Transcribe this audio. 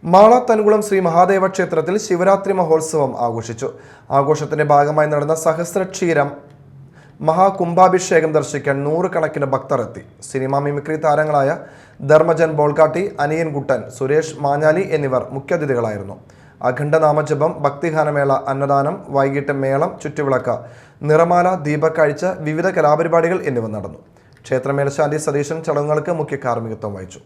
മാള തൻകുളം ശ്രീ മഹാദേവ ക്ഷേത്രത്തിൽ ശിവരാത്രി മഹോത്സവം ആഘോഷിച്ചു. ആഘോഷത്തിന്റെ ഭാഗമായി നടന്ന സഹസ്രക്ഷീരം മഹാകുംഭാഭിഷേകം ദർശിക്കാൻ നൂറുകണക്കിന് ഭക്തർ എത്തി. സിനിമാ മിമിക്രി താരങ്ങളായ ധർമ്മജൻ ബോൾഗാട്ടി, അനിയൻ കുട്ടൻ, സുരേഷ് മാഞ്ഞാലി എന്നിവർ മുഖ്യാതിഥികളായിരുന്നു. അഖണ്ഡനാമജപം, ഭക്തിഗാനമേള, അന്നദാനം, വൈകിട്ട് മേളം, ചുറ്റുവിളക്ക്, നിറമാല, ദീപക്കാഴ്ച, വിവിധ കലാപരിപാടികൾ എന്നിവ നടന്നു. ക്ഷേത്ര മേൽശാന്തി സതീശൻ ചടങ്ങുകൾക്ക് മുഖ്യ കാർമ്മികത്വം വഹിച്ചു.